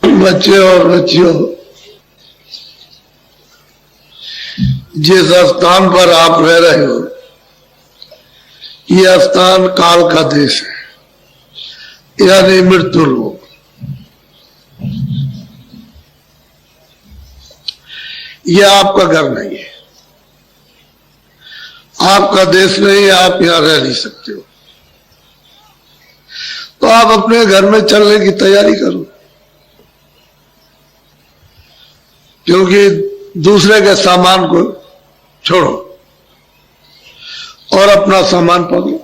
बच्चे और बच्चियों, जिस स्थान पर आप रह रहे हो यह स्थान काल का देश है, यानी मृत्यु लोक। यह आपका घर नहीं है, आपका देश नहीं है, आप यहां रह नहीं सकते हो। तो आप अपने घर में चलने की तैयारी करो, क्योंकि दूसरे के सामान को छोड़ो और अपना सामान पकड़ो।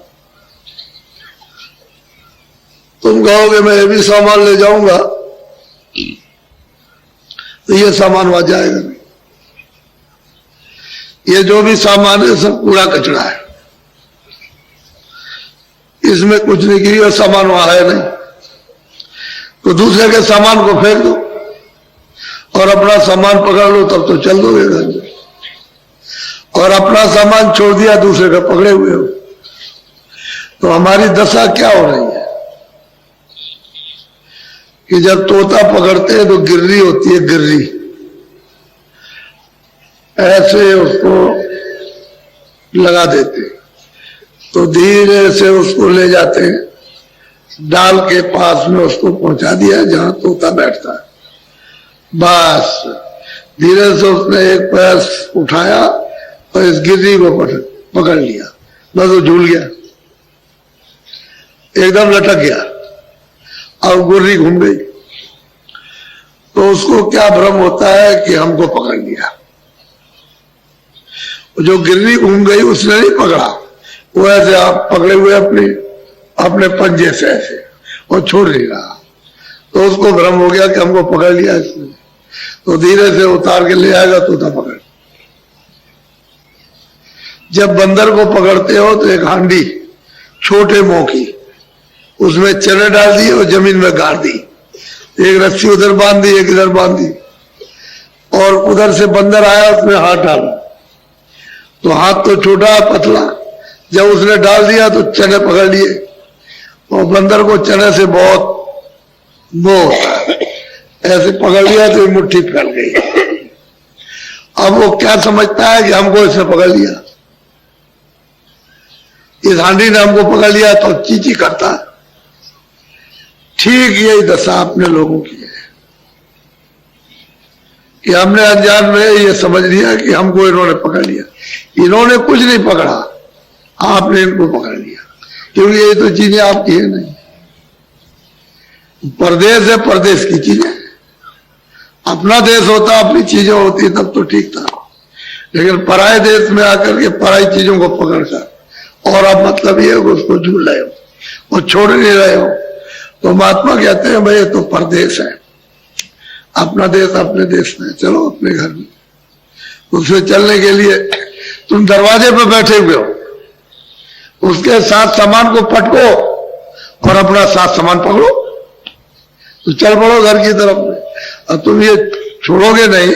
तुम कहोगे मैं ये भी सामान ले जाऊंगा, तो ये सामान वहां जाएगा नहीं। ये जो भी सामान है सब कूड़ा कचरा है, इसमें कुछ नहीं की और सामान वहां है नहीं। तो दूसरे के सामान को फेंक दो और अपना सामान पकड़ लो, तब तो चल दोगे घर में। और अपना सामान छोड़ दिया, दूसरे का पकड़े हुए हो, तो हमारी दशा क्या हो रही है कि जब तोता पकड़ते हैं तो गिर्री होती है, गिर्री ऐसे उसको लगा देते, तो धीरे से उसको ले जाते हैं, डाल के पास में उसको पहुंचा दिया जहां तोता बैठता है। बस धीरे से उसने एक पैर उठाया और इस गिर्री को पकड़ लिया, बस वो झूल गया, एकदम लटक गया और गुर्री घूम गई। तो उसको क्या भ्रम होता है कि हमको पकड़ लिया। जो गिर्री घूम गई उसने नहीं पकड़ा, वो ऐसे आप पकड़े हुए अपने पंजे से ऐसे और छोड़ नहीं रहा। तो उसको भ्रम हो गया कि हमको पकड़ लिया इसने, तो धीरे से उतार के ले आएगा तोता पकड़। जब बंदर को पकड़ते हो तो एक हांडी छोटे मुंह की, उसमें चने डाल दिए और जमीन में गाड़ दी, एक रस्सी उधर बांध दी, एक इधर बांध दी, और उधर से बंदर आया उसमें हाथ डाला, तो हाथ तो छोटा पतला, जब उसने डाल दिया तो चने पकड़ लिए। और बंदर को चने से बहुत मोह होता है, ऐसे पकड़ लिया तो मुट्ठी फैल गई। अब वो क्या समझता है कि हमको इसने पकड़ लिया, इस हांडी ने हमको पकड़ लिया, तो चींची करता है। ठीक यही दशा अपने लोगों की है कि हमने अनजान में ये समझ लिया कि हमको इन्होंने पकड़ लिया। इन्होंने कुछ नहीं पकड़ा, आपने इनको पकड़ लिया, क्योंकि ये तो चीजें आपकी है नहीं। परदेश है, परदेश की चीजें, अपना देश होता, अपनी चीजें होती तब तो ठीक था। लेकिन पराये देश में आकर के पराई चीजों को पकड़कर, और अब मतलब ये उसको झूल रहे हो और छोड़ नहीं रहे हो। तो महात्मा कहते हैं भाई ये तो परदेश है, अपना देश अपने देश में, चलो अपने घर में। उसमें चलने के लिए तुम दरवाजे पर बैठे हुए हो, उसके साथ सामान को पटको और अपना साथ सामान पकड़ो, तो चल पड़ो घर की तरफ में। अब तुम ये छोड़ोगे नहीं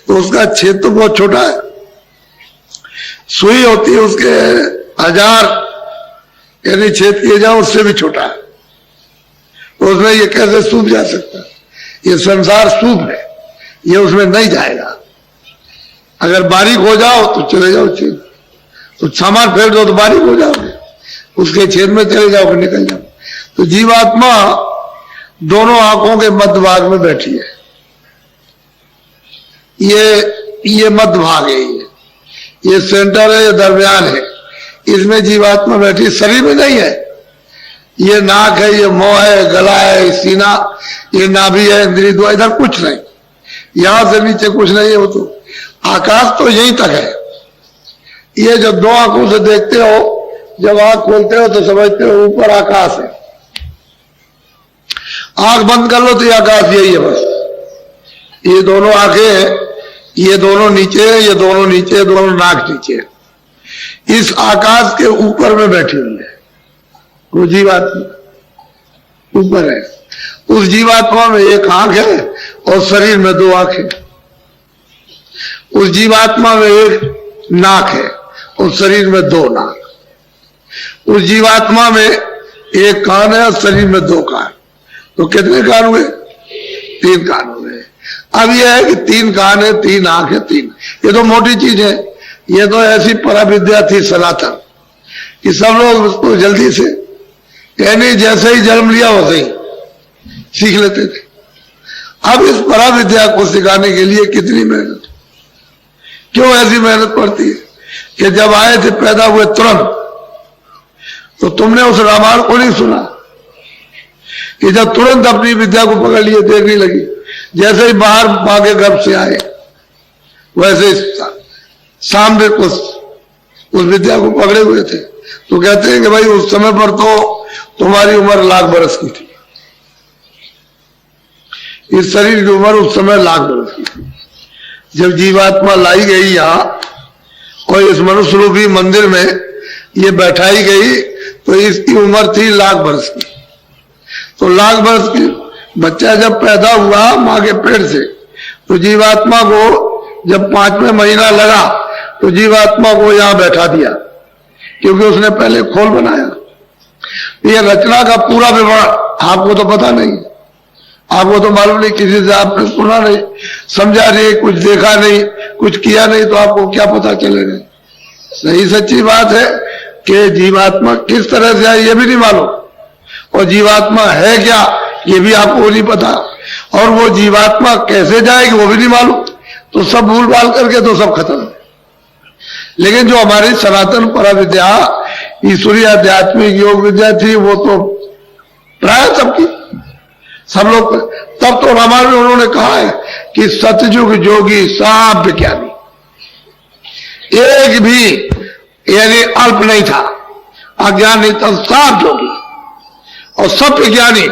तो उसका छेद तो बहुत छोटा है, सुई होती है उसके 1000 यानी छेद किए जाओ, उससे भी छोटा है। तो उसमें ये कैसे सूख जा सकता है? ये संसार सूख है, ये उसमें नहीं जाएगा। अगर बारीक हो जाओ तो चले जाओ छेद, तो सामान फेंक दो तो बारीक हो जाओगे, उसके छेद में चले जाओगे, निकल जाओ। तो जीवात्मा दोनों आंखों के मध्य भाग में बैठी है, ये मध्य भाग है, ये सेंटर है, ये दरमियान है, इसमें जीवात्मा बैठी, शरीर में नहीं है। ये नाक है, ये मुंह है, गला है, सीना, ये नाभि है, इंद्रिय द्वार, इधर कुछ नहीं, यहां से नीचे कुछ नहीं है। वो तो आकाश तो यहीं तक है। ये जब दो आंखों से देखते हो, जब आंख खोलते हो तो समझते हो ऊपर आकाश है, आंख बंद कर लो तो ये आकाश यही है बस। ये दोनों आंखें, ये दोनों नीचे है, ये दोनों नीचे, दोनों नाक नीचे है, इस आकाश के ऊपर में बैठी हुई है वो जीवात्मा, ऊपर है। उस जीवात्मा में एक आंख है और शरीर में 2 आंखें। उस जीवात्मा में एक नाक है और शरीर में 2 नाक। उस जीवात्मा में एक कान है और शरीर में 2 कान। तो कितने कान हुए? 3 कान हो गए। अब यह है कि 3 कान है, 3 आंख है, 3, ये तो मोटी चीज है। ये तो ऐसी पराविद्या थी सनातन कि सब लोग उसको जल्दी से यानी जैसे ही जन्म लिया वैसे ही सीख लेते थे। अब इस पराविद्या को सिखाने के लिए कितनी मेहनत, क्यों ऐसी मेहनत पड़ती है कि जब आए थे पैदा हुए तुरंत, तो तुमने उस रामायण को नहीं सुना कि जब तुरंत अपनी विद्या को पकड़ लिए, देखने लगी, जैसे ही बाहर मां के गर्भ से आए वैसे सामने उस विद्या को पकड़े हुए थे। तो कहते हैं कि भाई उस समय पर तो तुम्हारी उम्र 1,00,000 बरस की थी, इस शरीर की उम्र उस समय 1,00,000 बरस की थी। जब जीवात्मा लाई गई यहाँ और इस मनुष्य रूपी मंदिर में ये बैठाई गई तो इसकी उम्र थी 1,00,000 बरस की। तो 1,00,000 बरस की बच्चा जब पैदा हुआ मां के पेट से, तो जीवात्मा को जब 5वें महीना लगा तो जीवात्मा को यहां बैठा दिया, क्योंकि उसने पहले खोल बनाया। ये रचना का पूरा विवरण आपको तो पता नहीं, आपको तो मालूम नहीं, किसी से आपने सुना नहीं, समझा नहीं, कुछ देखा नहीं, कुछ किया नहीं, तो आपको क्या पता चलेगा। सही सच्ची बात है कि जीवात्मा किस तरह से है ये भी नहीं मालूम, और जीवात्मा है क्या ये भी आपको नहीं पता, और वो जीवात्मा कैसे जाएगी वो भी नहीं मालूम। तो सब भूल भाल करके तो सब खत्म। लेकिन जो हमारी सनातन पराविद्या ईश्वरीय आध्यात्मिक योग विद्या थी वो तो प्राय सबकी, सब लोग, तब तो रामायण में उन्होंने कहा है कि सतयुग जोगी सब विज्ञानी, एक भी यानी अल्प नहीं था, अज्ञान नहीं था, सब जोगी और सब विज्ञानी,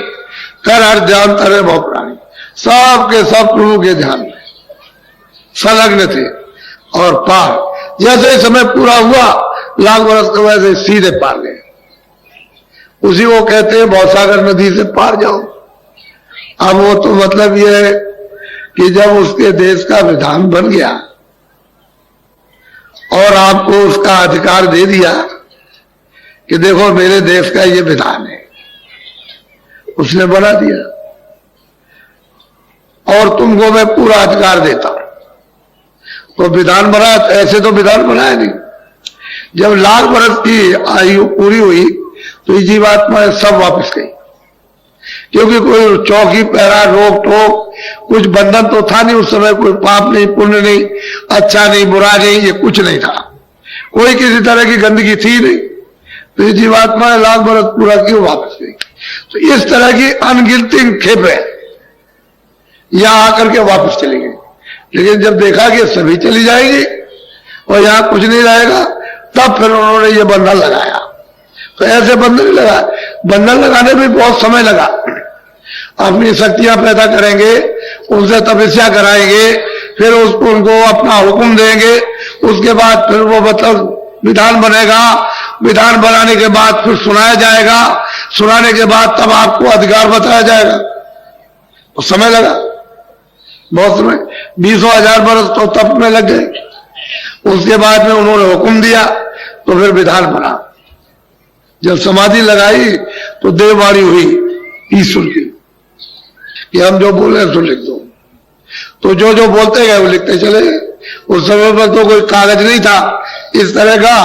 कर हर ध्यान तरे बहु प्राणी, सब के सब प्रभु के ध्यान में संलग्न थे और पार, जैसे समय पूरा हुआ 1,00,000 बरस के वैसे सीधे पार गए। उसी को कहते हैं भवसागर नदी से पार जाओ। अब वो तो मतलब ये है कि जब उसके देश का विधान बन गया और आपको उसका अधिकार दे दिया कि देखो मेरे देश का ये विधान है, उसने बना दिया और तुमको मैं पूरा अधिकार देता हूं, तो विधान बना। ऐसे तो विधान बनाया नहीं। जब 1,00,000 बरस की आयु पूरी हुई तो ये जीवात्मा सब वापस गई, क्योंकि कोई चौकी पहरा रोक टोक कुछ बंधन तो था नहीं उस समय, कोई पाप नहीं पुण्य नहीं, अच्छा नहीं बुरा नहीं, ये कुछ नहीं था, कोई किसी तरह की गंदगी थी नहीं। तो ये जीवात्मा 1,00,000 बरस पूरा क्यों वापस गई। तो इस तरह की अनगिनती खेपें यहां आकर के वापस चली गई। लेकिन जब देखा कि सभी चली जाएगी और यहां कुछ नहीं रहेगा, तब फिर उन्होंने ये बंधन लगाया। तो ऐसे बंधन नहीं लगा, बंधन लगाने में बहुत समय लगा। अपनी शक्तियां पैदा करेंगे, उनसे तपस्या कराएंगे, फिर उनको अपना हुक्म देंगे, उसके बाद फिर वो मतलब विधान बनेगा, विधान बनाने के बाद फिर सुनाया जाएगा, सुनाने के बाद तब आपको अधिकार बताया जाएगा। तो समय लगा बहुत समय, 20,000 बरस तो तप में लग गए। उसके बाद में उन्होंने हुक्म दिया तो फिर विधान बना। जब समाधि लगाई तो देववाणी हुई ईश्वर की कि हम जो बोले सो लिख दो। तो जो जो बोलते गए वो लिखते चले गए। उस समय पर तो कोई कागज नहीं था इस तरह का,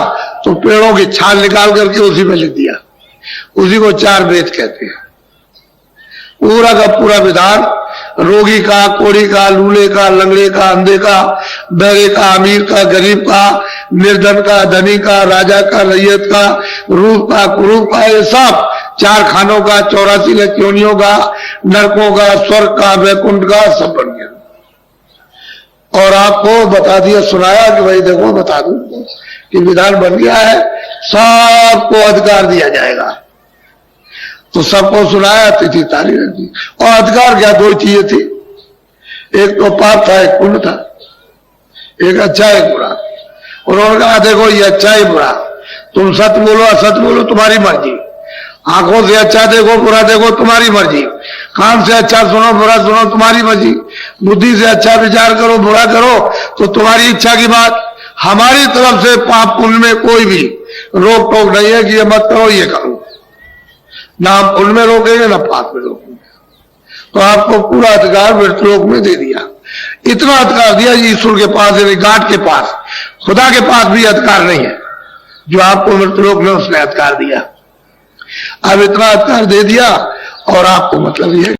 तो पेड़ों की छाल निकाल करके उसी में लिख दिया। उसी को 4 वेद कहते हैं। पूरा का पूरा विधान, रोगी का, कोड़ी का, लूले का, लंगड़े का, अंधे का, बहरे का, अमीर का, गरीब का, निर्धन का, धनी का, राजा का, रैयत का, रूप का, कुरूप का, ये सब 4 खानों का, 84 लक्ष्योनियों का, नरकों का, स्वर्ग का, वैकुंठ का, सब बन गया। और आपको बता दिया, सुनाया कि भाई देखो बता दूं कि विधान बन गया है, सबको अधिकार दिया जाएगा। तो सबको सुनाया, तिथि ताली रख दी। और अधिकार क्या, 2 चीजें थी, एक तो पाप था, एक पुण्य था, एक अच्छा एक बुरा। उन्होंने कहा देखो ये अच्छा ही बुरा, तुम सत्य बोलो असत्य बोलो तुम्हारी मर्जी, आंखों से अच्छा देखो बुरा देखो तुम्हारी मर्जी, कान से अच्छा सुनो बुरा सुनो तुम्हारी मर्जी, बुद्धि से अच्छा विचार करो बुरा करो तो तुम्हारी इच्छा की बात। हमारी तरफ से पाप पुण्य में कोई भी रोक टोक नहीं है कि ये मत करो ये करो, ना हम पुण्य में रोकेंगे ना पाप में रोकेंगे। तो आपको पूरा अधिकार मृतलोक में दे दिया। इतना अधिकार दिया ईश्वर के पास, यानी गांठ के पास, खुदा के पास भी अधिकार नहीं है जो आपको मृतलोक में उसने अधिकार दिया। अब इतना अधिकार दे दिया और आपको मतलब ये